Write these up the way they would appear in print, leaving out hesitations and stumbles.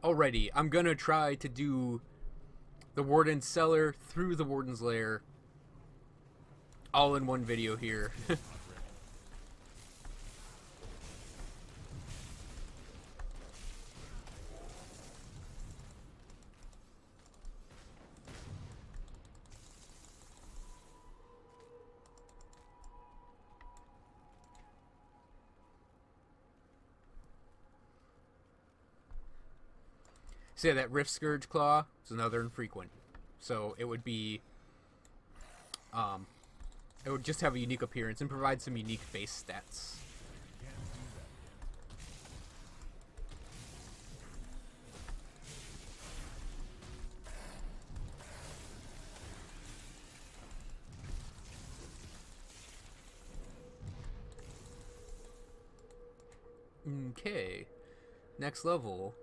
Alrighty, I'm gonna try to do the Warden's cellar through the Warden's lair all in one video here. So yeah, that Rift Scourge Claw is another infrequent. So it would be, it would just have a unique appearance and provide some unique base stats. Okay, next level.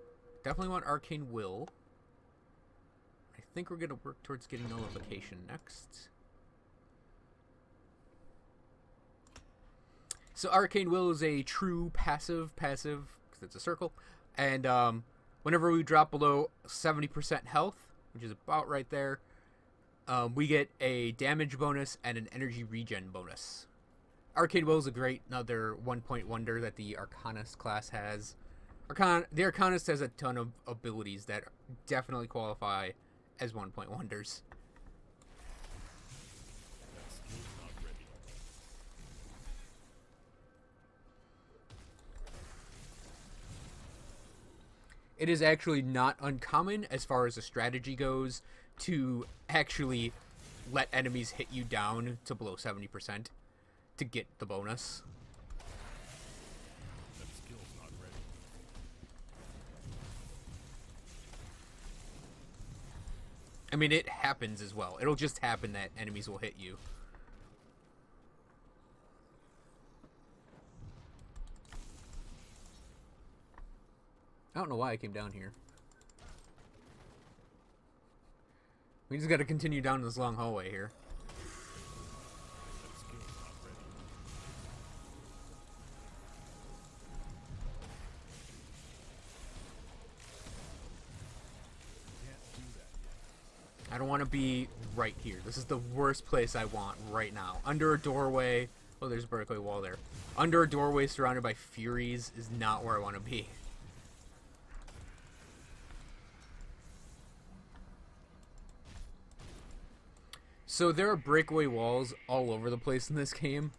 Definitely want Arcane Will. I think we're going to work towards getting Nullification next. So Arcane Will is a true passive, because it's a circle. And whenever we drop below 70% health, which is about right there, we get a damage bonus and an energy regen bonus. Arcane Will is a great another 1-point wonder that the Arcanist class has. The Arcanist has a ton of abilities that definitely qualify as 1-point wonders. It is actually not uncommon as far as the strategy goes to actually let enemies hit you down to below 70% to get the bonus. I mean, it happens as well. It'll just happen that enemies will hit you. I don't know why I came down here. We just gotta continue down this long hallway here. I don't want to be right here. This is the worst place I want right now. Under a doorway. Oh, there's a breakaway wall there. Under a doorway surrounded by Furies is not where I want to be. So there are breakaway walls all over the place in this game.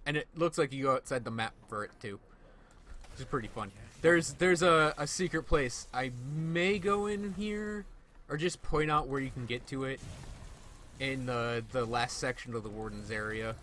And it looks like you go outside the map for it too, which is pretty fun. There's a secret place. I may go in here, or just point out where you can get to it in the last section of the Warden's area.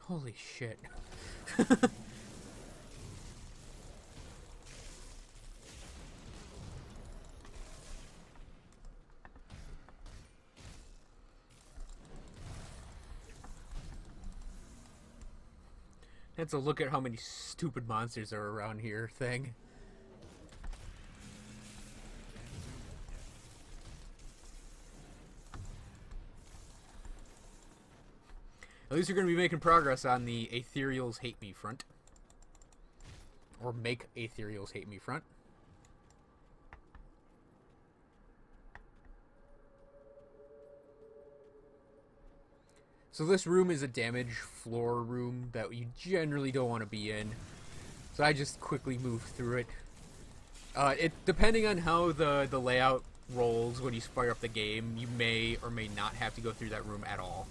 Holy shit. That's a look at how many stupid monsters are around here thing. At least you're going to be making progress on the Ethereals Hate Me front. Or make Ethereals Hate Me front. So this room is a damage floor room that you generally don't want to be in. So I just quickly move through it. It depending on how the layout rolls when you fire up the game, you may or may not have to go through that room at all.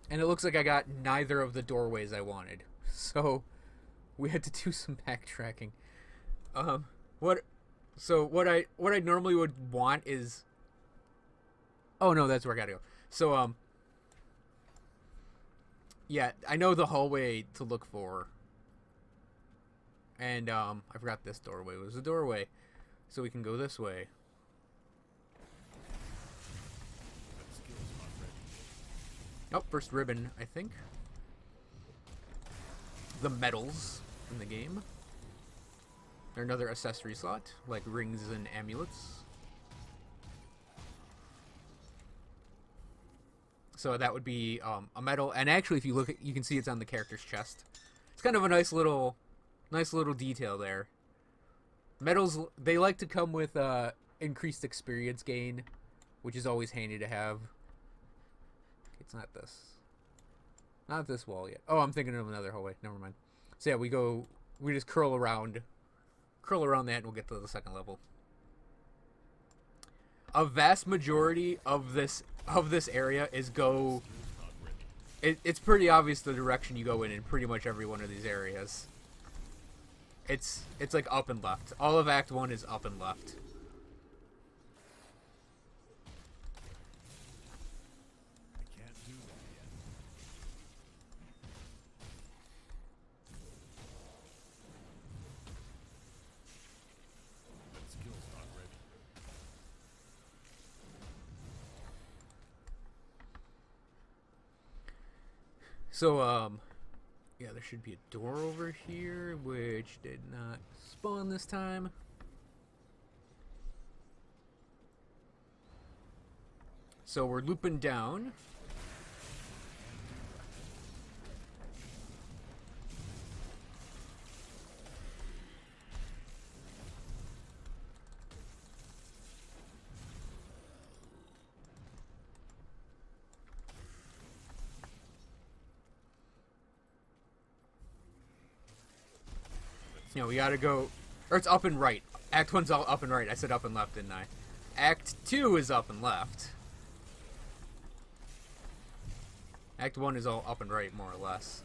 And it looks like I got neither of the doorways I wanted. So we had to do some backtracking. What I normally would want is, oh no, that's where I gotta go. So yeah, I know the hallway to look for. And I forgot this doorway was the doorway. So we can go this way. Oh, first ribbon, I think. The medals in the game. They're another accessory slot, like rings and amulets. So that would be a medal, and actually, if you look, you can see it's on the character's chest. It's kind of a nice little detail there. Medals, they like to come with increased experience gain, which is always handy to have. It's not this. Not this wall yet. Oh, I'm thinking of another hallway. Never mind. So yeah, we just curl around that and we'll get to the second level. A vast majority of this area is it's pretty obvious the direction you go in pretty much every one of these areas. It's like up and left. All of Act 1 is up and left. So, yeah, there should be a door over here, which did not spawn this time. So we're looping down. You know, we gotta go, or it's up and right. Act 1's all up and right. I said up and left, didn't I? Act 2 is up and left. Act 1 is all up and right, more or less.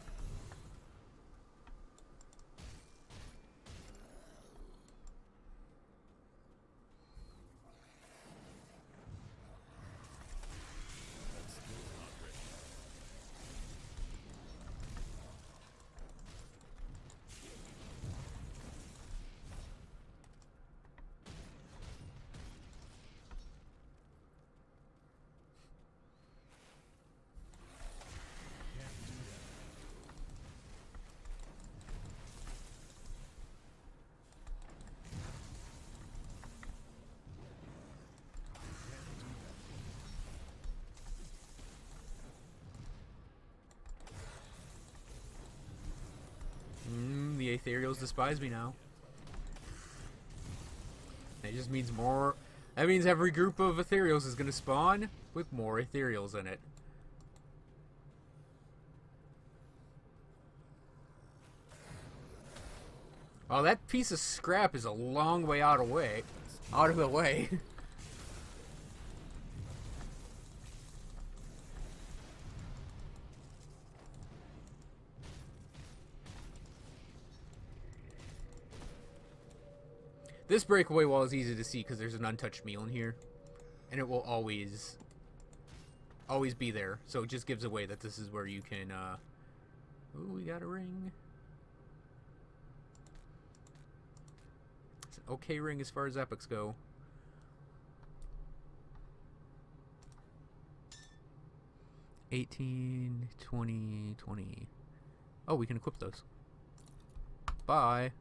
The ethereals despise me now. It just means more. That means every group of ethereals is going to spawn with more ethereals in it. Well, that piece of scrap is a long way out of the way. This breakaway wall is easy to see because there's an untouched meal in here. And it will always be there. So it just gives away that this is where you can, ooh, we got a ring. It's an okay ring as far as epics go. $18, $20, $20. Oh, we can equip those. Bye.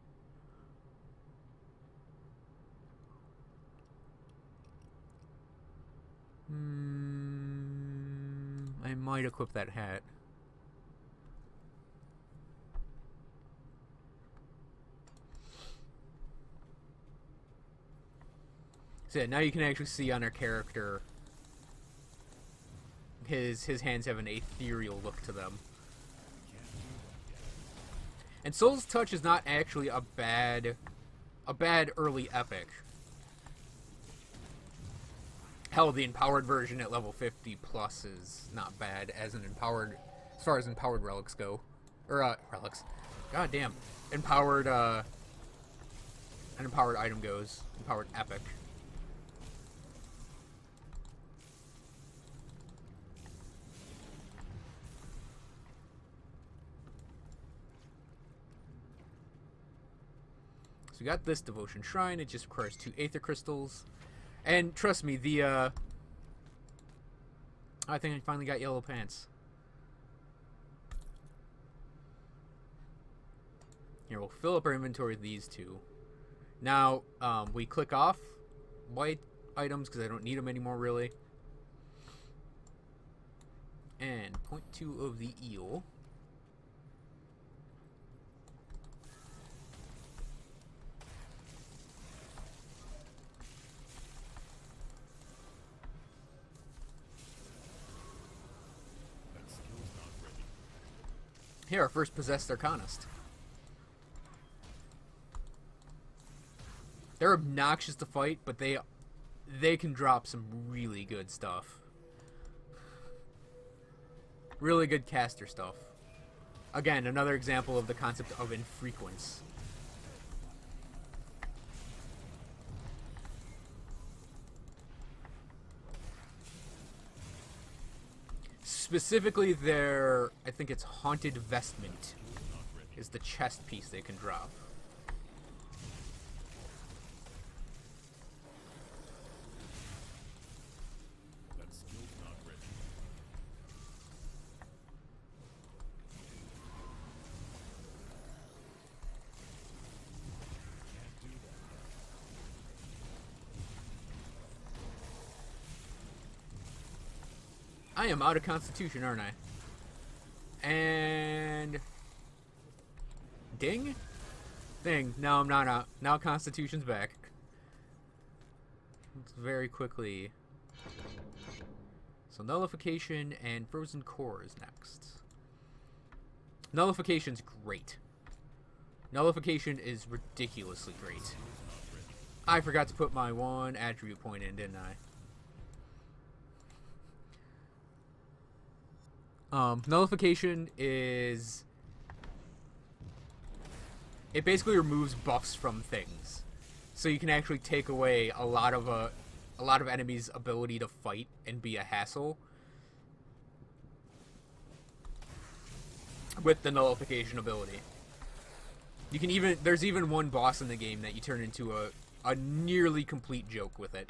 I might equip that hat. So yeah, now you can actually see on our character his hands have an ethereal look to them. And Soul's Touch is not actually a bad early epic. Hell, the empowered version at level 50 plus is not bad as far as empowered relics go. Or relics. God damn. An empowered item goes. Empowered epic. So we got this Devotion Shrine. It just requires 2 Aether Crystals. And trust me, I think I finally got yellow pants. Here, we'll fill up our inventory with these 2. Now, we click off white items because I don't need them anymore, really. And 0.2 of the eel. Here, our first possessed Arcanist. They're obnoxious to fight, but they can drop some really good stuff. Really good caster stuff. Again, another example of the concept of infrequence. Specifically their, I think it's Haunted Vestment, is the chest piece they can drop. I am out of Constitution, aren't I? And... Ding? Ding. No, I'm not out. Now Constitution's back. Let's very quickly... So Nullification and Frozen Core is next. Nullification's great. Nullification is ridiculously great. I forgot to put my 1 attribute point in, didn't I? Nullification is... It basically removes buffs from things. So you can actually take away a lot of enemies' ability to fight and be a hassle with the Nullification ability. You can even... There's even one boss in the game that you turn into a nearly complete joke with it.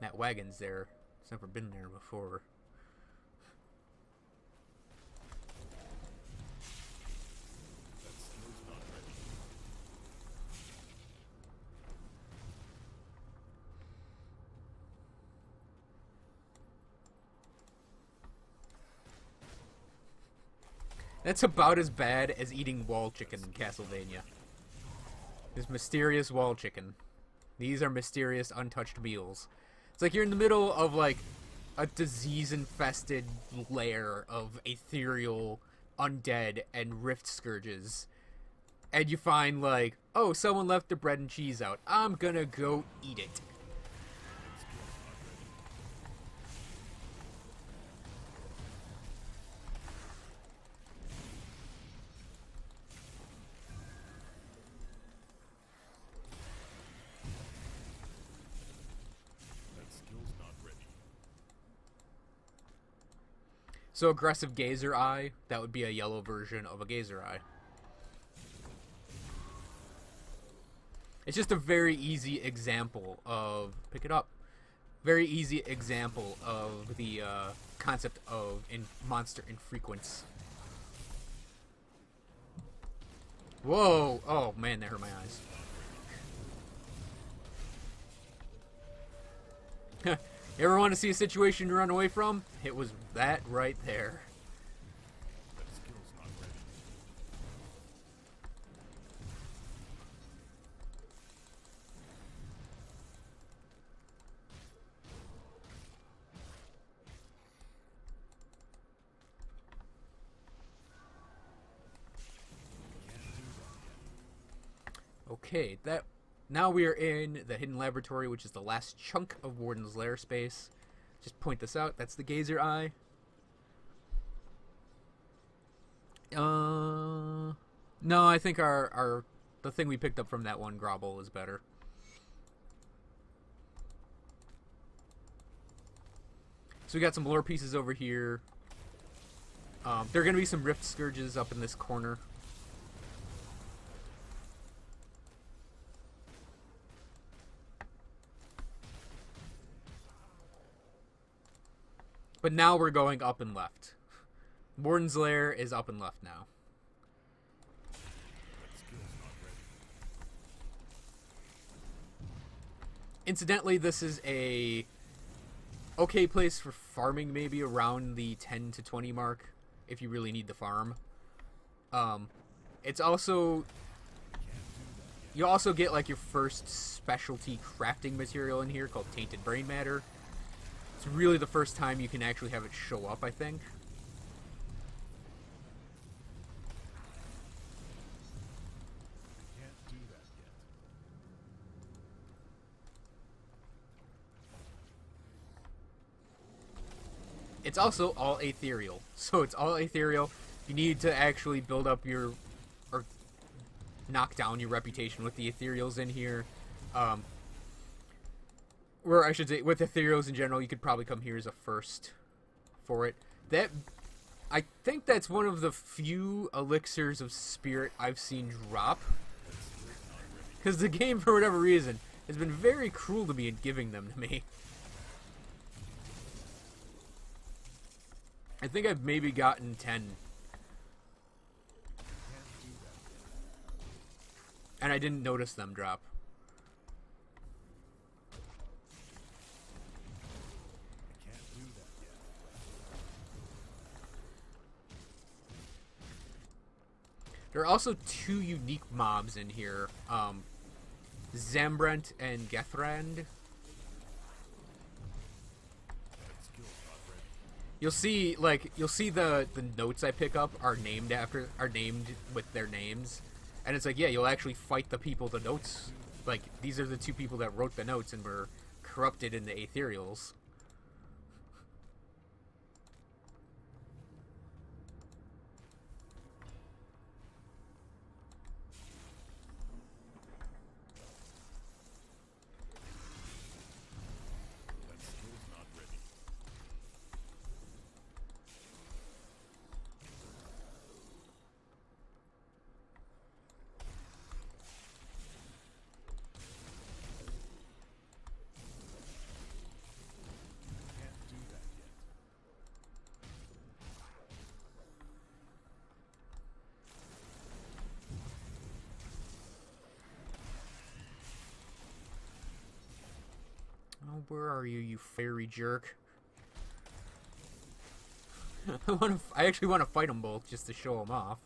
That wagon's there. It's never been there before. That's about as bad as eating wall chicken in Castlevania. This mysterious wall chicken. These are mysterious, untouched meals. It's like you're in the middle of, like, a disease-infested lair of ethereal undead and rift scourges. And you find, like, oh, someone left the bread and cheese out. I'm gonna go eat it. So aggressive Gazer Eye, that would be a yellow version of a Gazer Eye. It's just a very easy example of... Pick it up. Very easy example of the concept of monster infrequence. Whoa! Oh man, that hurt my eyes. You ever want to see a situation to run away from? It was that right there. Okay, now we are in the hidden laboratory, which is the last chunk of Warden's Lair space. Just point this out. That's the gazer eye. No, I think the thing we picked up from that one Grobble is better. So we got some lore pieces over here. There are going to be some rift scourges up in this corner. But now we're going up and left. Warden's Lair is up and left now. Incidentally, this is a okay place for farming, maybe around the 10 to 20 mark, if you really need the farm. It's also... You also get like your first specialty crafting material in here called Tainted Brain Matter. It's really the first time you can actually have it show up, I think. Can't do that yet. It's also all ethereal. So it's all ethereal. You need to actually build up your... or knock down your reputation with the ethereals in here. Or I should say, with ethereals in general, you could probably come here as a first for it. I think that's one of the few elixirs of spirit I've seen drop. Because the game, for whatever reason, has been very cruel to me in giving them to me. I think I've maybe gotten 10. And I didn't notice them drop. There are also two unique mobs in here, Zambrent and Gethrand. You'll see the notes I pick up are named with their names, and it's like, yeah, you'll actually fight the people the notes, like, these are the two people that wrote the notes and were corrupted in the ethereals. Oh, where are you, you fairy jerk? I actually want to fight them both just to show them off.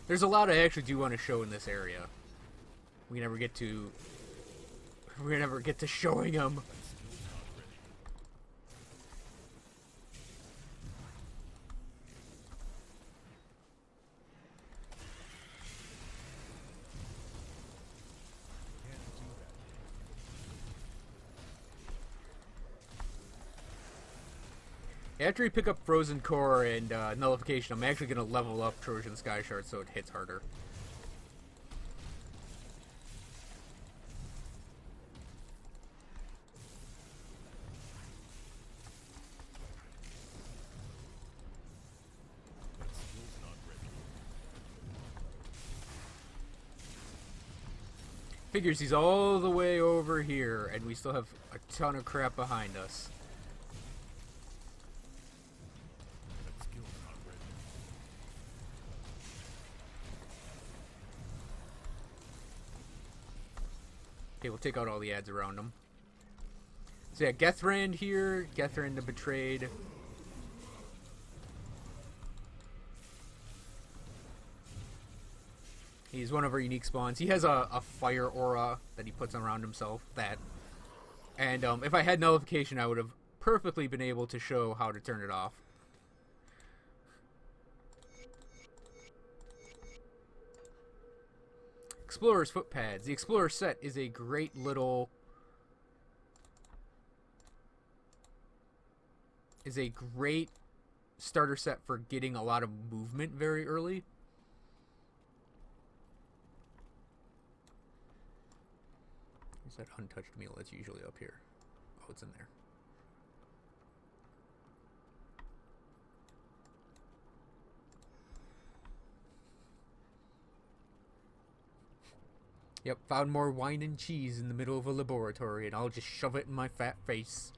There's a lot I actually do want to show in this area. We never get to showing them. After we pick up Frozen Core and Nullification, I'm actually going to level up Trojan Sky Shard so it hits harder. Figures he's all the way over here, and we still have a ton of crap behind us. Okay, we'll take out all the ads around him. So yeah, Gethrand here. Gethrand the Betrayed. He's one of our unique spawns. He has a fire aura that he puts around himself. And if I had nullification, I would have perfectly been able to show how to turn it off. Explorer's Footpads. The Explorer set is a great little... starter set for getting a lot of movement very early. Where's that untouched meal that's usually up here? Oh, it's in there. Yep, found more wine and cheese in the middle of a laboratory, and I'll just shove it in my fat face.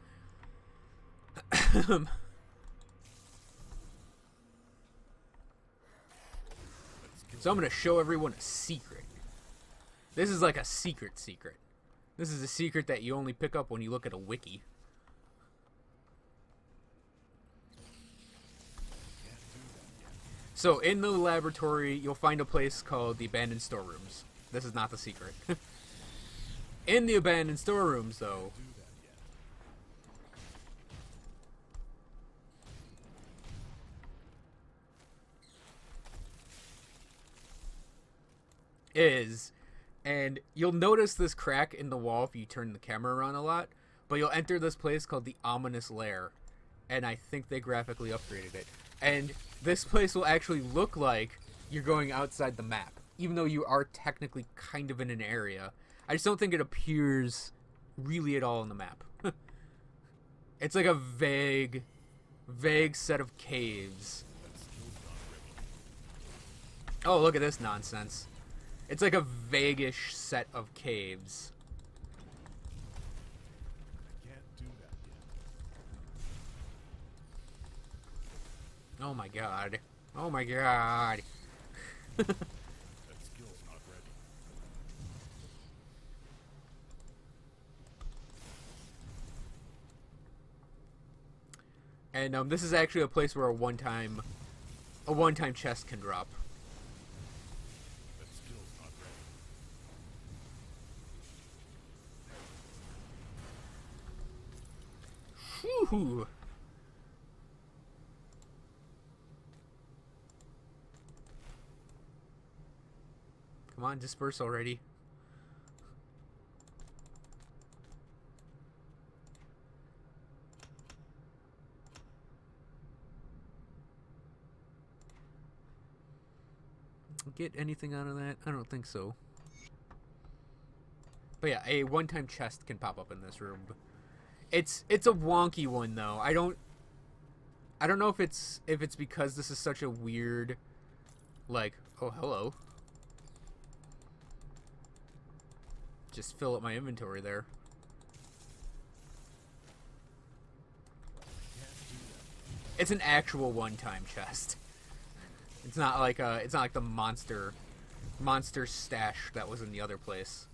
So I'm going to show everyone a secret. This is like a secret. This is a secret that you only pick up when you look at a wiki. So in the laboratory, you'll find a place called the Abandoned Storerooms. This is not the secret. In the Abandoned Storerooms, though, and you'll notice this crack in the wall if you turn the camera around a lot, but you'll enter this place called the Ominous Lair, and I think they graphically upgraded it. And this place will actually look like you're going outside the map, even though you are technically kind of in an area. I just don't think it appears really at all on the map. It's like a vague set of caves. Oh, look at this nonsense. It's like a vaguish set of caves. Oh my god. Oh my god. And this is actually a place where a one-time chest can drop. Whew. Come on, disperse already. Get anything out of that? I don't think so. But yeah, a one-time chest can pop up in this room. It's a wonky one though. I don't know if it's because this is such a weird, like, oh hello. Just fill up my inventory there. It's an actual one-time chest. It's not like the monster stash that was in the other place.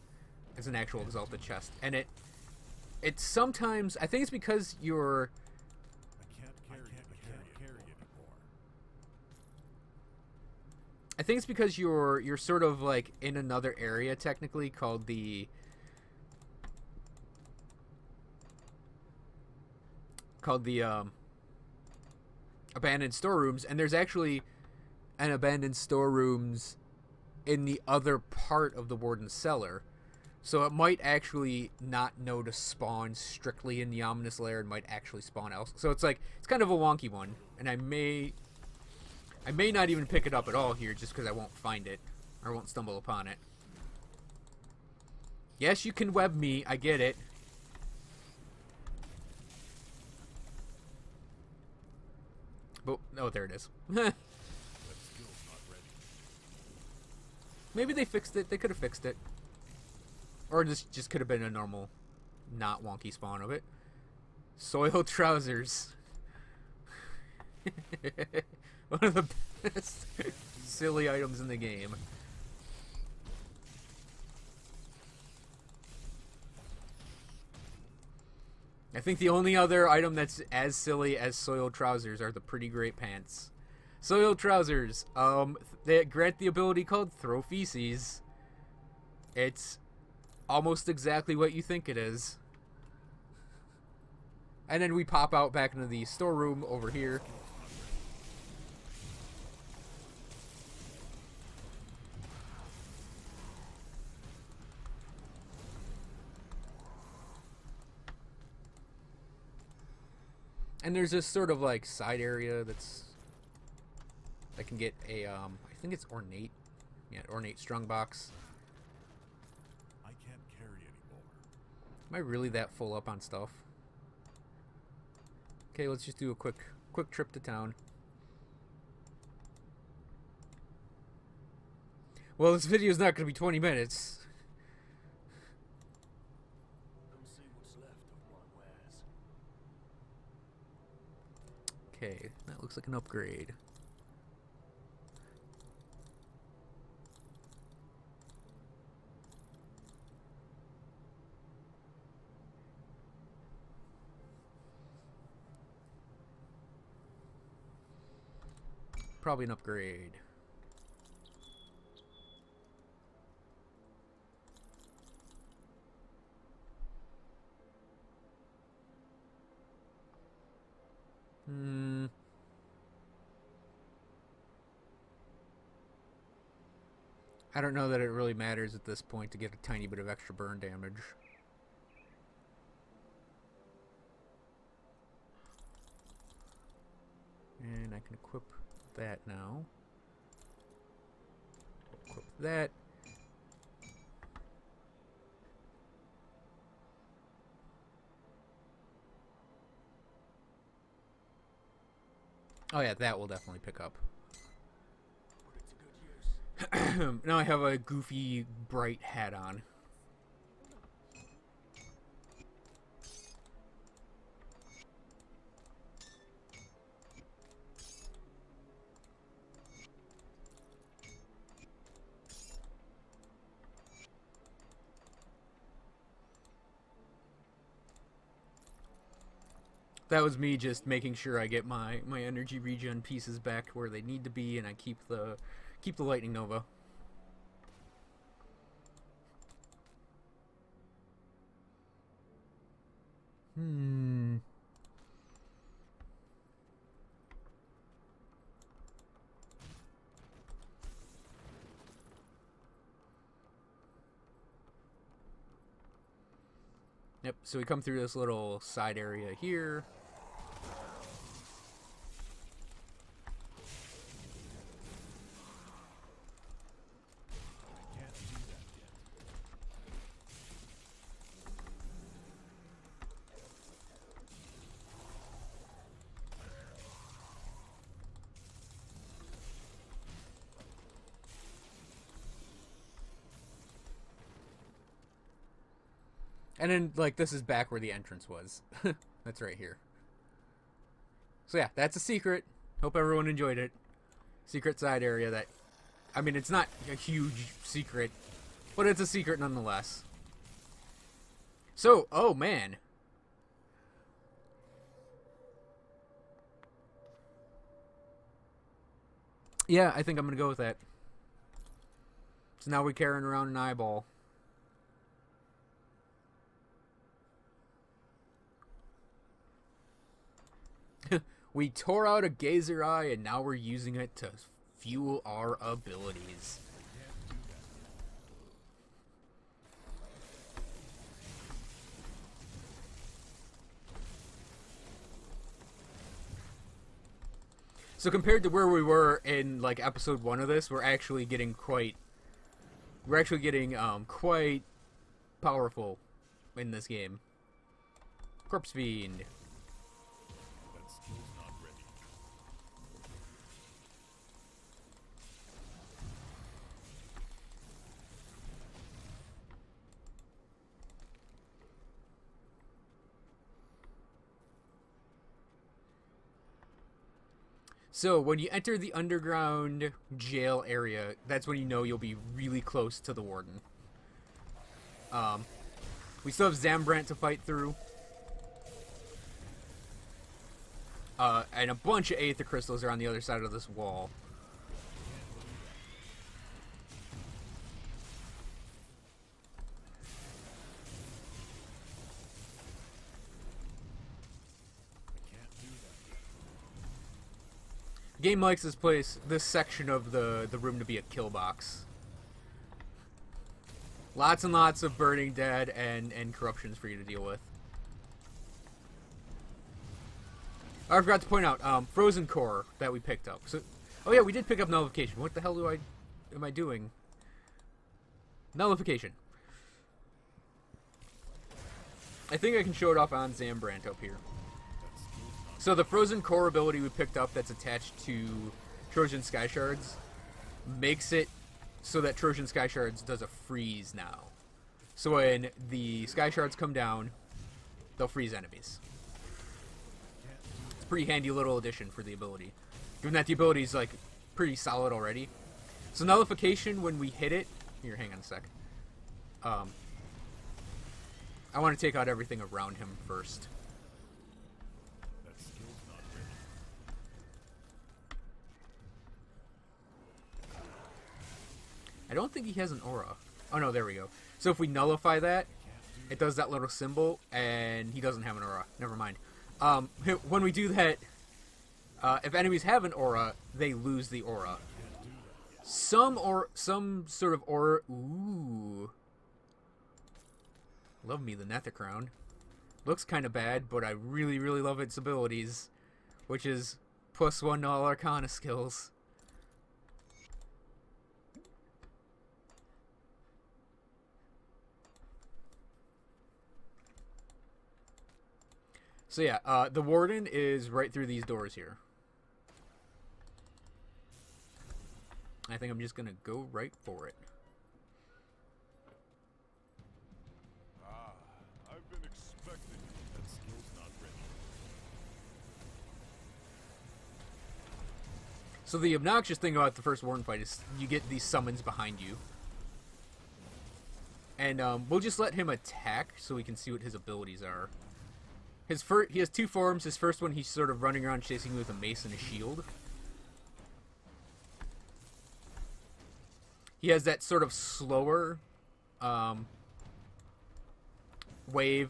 It's an actual exalted chest, and it's sometimes, I think it's because you're you're sort of like in another area technically called the abandoned storerooms, and there's actually an abandoned storerooms in the other part of the Warden's cellar. So it might actually not know to spawn strictly in the Ominous Lair and might actually spawn else. So it's like, it's kind of a wonky one, and I may not even pick it up at all here just because I won't find it or won't stumble upon it. Yes, you can web me, I get it. But oh, there it is. Maybe they fixed it. They could have fixed it. Or this just could have been a normal, not wonky spawn of it. Soiled trousers. One of the best silly items in the game. I think the only other item that's as silly as soiled trousers are the pretty great pants. Soiled trousers, they grant the ability called Throw Feces. It's almost exactly what you think it is. And then we pop out back into the storeroom over here. And there's this sort of like side area that can get a I think it's ornate. Yeah, ornate strung box. I can't carry anymore. Am I really that full up on stuff? Okay, let's just do a quick trip to town. Well, this video is not going to be 20 minutes. See what's left of my wares. Okay, that looks like an upgrade. Probably an upgrade. I don't know that it really matters at this point to get a tiny bit of extra burn damage. And I can equip that now. Equip that. Oh yeah, that will definitely pick up. Now I have a goofy, bright hat on. That was me just making sure I get my energy regen pieces back where they need to be, and I keep the lightning nova. Yep, so we come through this little side area here. And then, like, this is back where the entrance was. That's right here. So yeah, that's a secret. Hope everyone enjoyed it. Secret side area that... I mean, it's not a huge secret, but it's a secret nonetheless. So, oh man. Yeah, I think I'm going to go with that. So now we're carrying around an eyeball. We tore out a gazer eye, and now we're using it to fuel our abilities. So compared to where we were in like episode 1 of this, we're actually getting quite powerful in this game. Corpse Fiend. So when you enter the underground jail area, that's when you know you'll be really close to the Warden. We still have Zambrant to fight through. And a bunch of Aether Crystals are on the other side of this wall. Game likes this section of the room to be a kill box. Lots and lots of burning dead and corruptions for you to deal with. Oh, I forgot to point out, Frozen Core that we picked up. So, oh yeah, we did pick up Nullification. What the hell am I doing? Nullification. I think I can show it off on Zambrant up here. So the Frozen Core ability we picked up that's attached to Trojan Sky Shards makes it so that Trojan Sky Shards does a freeze now. So when the Sky Shards come down, they'll freeze enemies. It's a pretty handy little addition for the ability. Given that the ability is like pretty solid already. So Nullification, when we hit it... Here, hang on a sec. I want to take out everything around him first. I don't think he has an aura. Oh no, there we go. So if we nullify that, it does that little symbol, and he doesn't have an aura. Never mind. When we do that, if enemies have an aura, they lose the aura. Some sort of aura. Ooh, love me the Nether Crown. Looks kind of bad, but I really, really love its abilities, which is +1 to all Arcana skills. So yeah, the Warden is right through these doors here. I think I'm just gonna go right for it. I've been expecting you. That skill's not ready. So the obnoxious thing about the first Warden fight is you get these summons behind you. And we'll just let him attack so we can see what his abilities are. He has two forms. His first one, he's sort of running around chasing you with a mace and a shield. He has that sort of slower wave.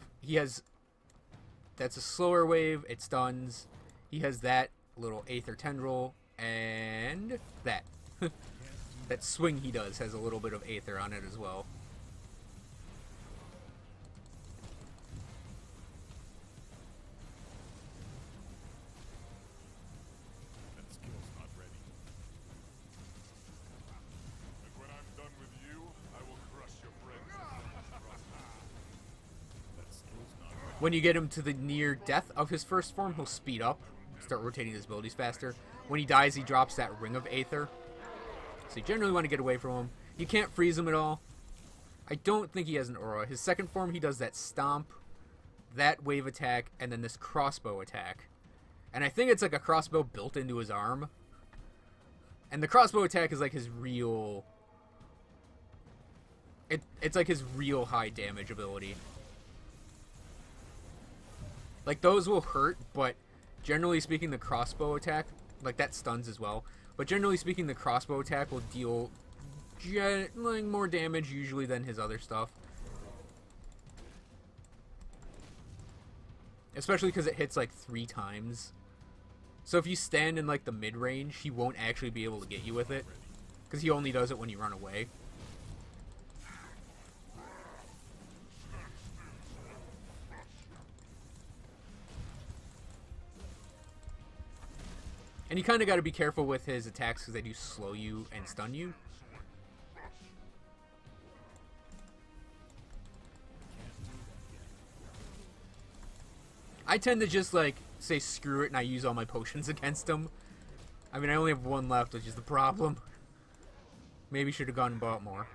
That's a slower wave. It stuns. He has that little Aether Tendril and that. That swing he does has a little bit of Aether on it as well. When you get him to the near death of his first form, he'll speed up, start rotating his abilities faster. When he dies, he drops that Ring of Aether. So you generally want to get away from him. You can't freeze him at all. I don't think he has an aura. His second form, he does that Stomp, that wave attack, and then this crossbow attack. And I think it's like a crossbow built into his arm. And the crossbow attack is like his real... It's like his real high damage ability. Like, those will hurt, but generally speaking, the crossbow attack, like, that stuns as well. But generally speaking, the crossbow attack will deal more damage usually than his other stuff. Especially because it hits, like, 3 times. So if you stand in, like, the mid-range, he won't actually be able to get you with it. Because he only does it when you run away. And you kind of got to be careful with his attacks because they do slow you and stun you. I tend to just, like, say screw it and I use all my potions against him. I mean, I only have 1 left, which is the problem. Maybe should have gone and bought more.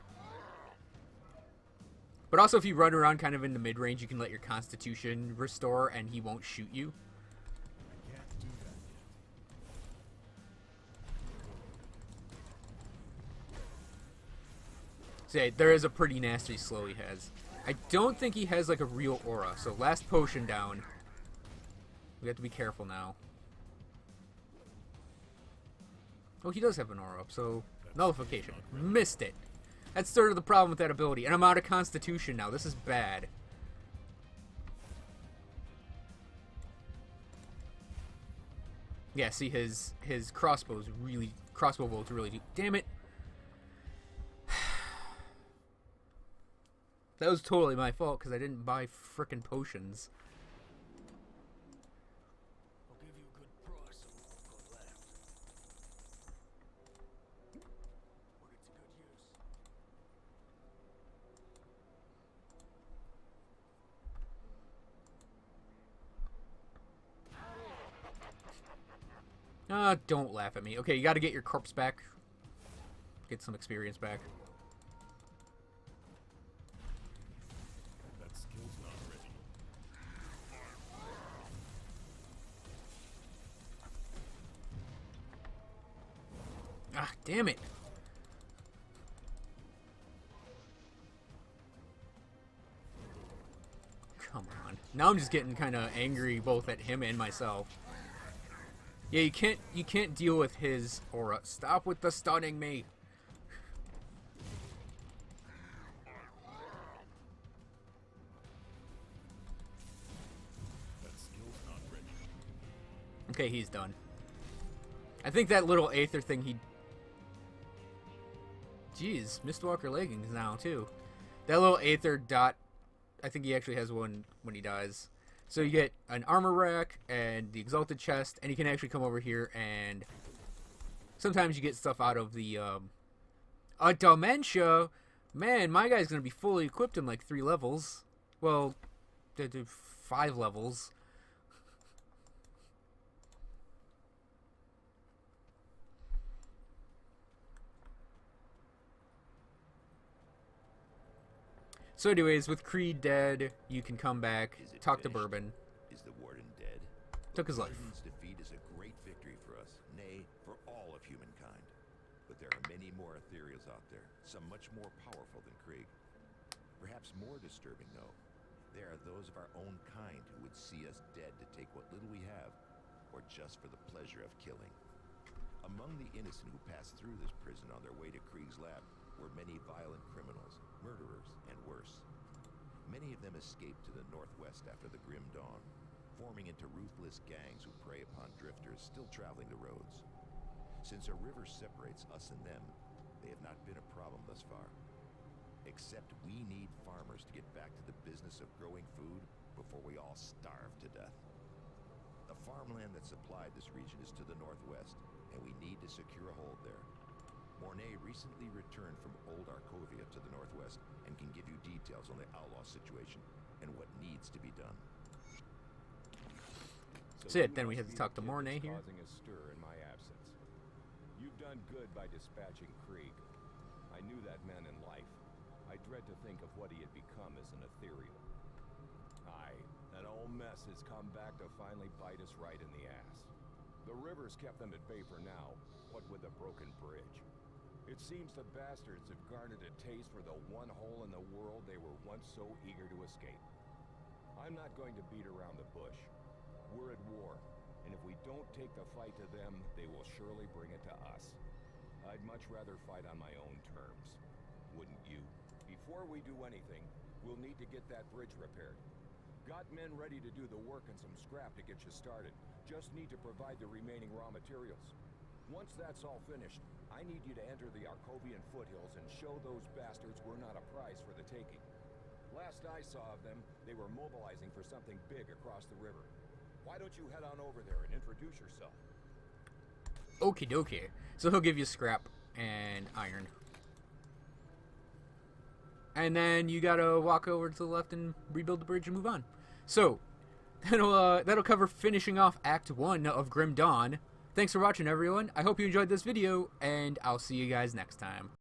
But also, if you run around kind of in the mid-range, you can let your Constitution restore and he won't shoot you. So yeah, there is a pretty nasty slow he has. I don't think he has like a real aura. So last potion down. We have to be careful now. Oh, he does have an aura up, so nullification. Missed it. That's sort of the problem with that ability. And I'm out of constitution now. This is bad. Yeah, see his crossbow bolt's really deep. Damn it. That was totally my fault because I didn't buy frickin' potions. I'll give you a good price on what I've got left. Put it to good use. Don't laugh at me. Okay, you gotta get your corpse back. Get some experience back. That skill's not ready. Ah, damn it. Come on. Now I'm just getting kind of angry both at him and myself. Yeah, you can't deal with his aura. Stop with the stunning me. That skill's not ready. Okay, he's done. I think that little Aether thing he... Jeez, Mistwalker leggings now, too. That little Aether dot, I think he actually has one when he dies. So you get an armor rack and the exalted chest, and you can actually come over here and sometimes you get stuff out of the a dementia. Man, my guy's gonna be fully equipped in like 3 levels. Well, 5 levels. So anyways, with Creed dead, you can come back, talk to Bourbon. Is the Warden dead? Took his life. Warden's defeat is a great victory for us, nay, for all of humankind. But there are many more ethereals out there, some much more powerful than Krieg. Perhaps more disturbing, though. There are those of our own kind who would see us dead to take what little we have, or just for the pleasure of killing. Among the innocent who passed through this prison on their way to Krieg's lab were many violent criminals, murderers, and worse. Many of them escaped to the northwest after the grim dawn, forming into ruthless gangs who prey upon drifters still traveling the roads. Since a river separates us and them, they have not been a problem thus far. Except we need farmers to get back to the business of growing food before we all starve to death. The farmland that supplied this region is to the northwest, and we need to secure a hold there. Mornay recently returned from Old Arkovia to the northwest and can give you details on the outlaw situation and what needs to be done. That's it. Then we have to talk to Mornay here. Causing a stir in my absence. You've done good by dispatching Krieg. I knew that man in life. I dread to think of what he had become as an ethereal. Aye, that old mess has come back to finally bite us right in the ass. The river's kept them at bay for now, what with a broken bridge. It seems the bastards have garnered a taste for the one hole in the world they were once so eager to escape. I'm not going to beat around the bush. We're at war, and if we don't take the fight to them, they will surely bring it to us. I'd much rather fight on my own terms. Wouldn't you? Before we do anything, we'll need to get that bridge repaired. Got men ready to do the work and some scrap to get you started. Just need to provide the remaining raw materials. Once that's all finished, I need you to enter the Arkovian foothills and show those bastards we're not a prize for the taking. Last I saw of them, they were mobilizing for something big across the river. Why don't you head on over there and introduce yourself? Okie dokie. So he'll give you scrap and iron. And then you gotta walk over to the left and rebuild the bridge and move on. So, that'll cover finishing off Act 1 of Grim Dawn. Thanks for watching, everyone. I hope you enjoyed this video, and I'll see you guys next time.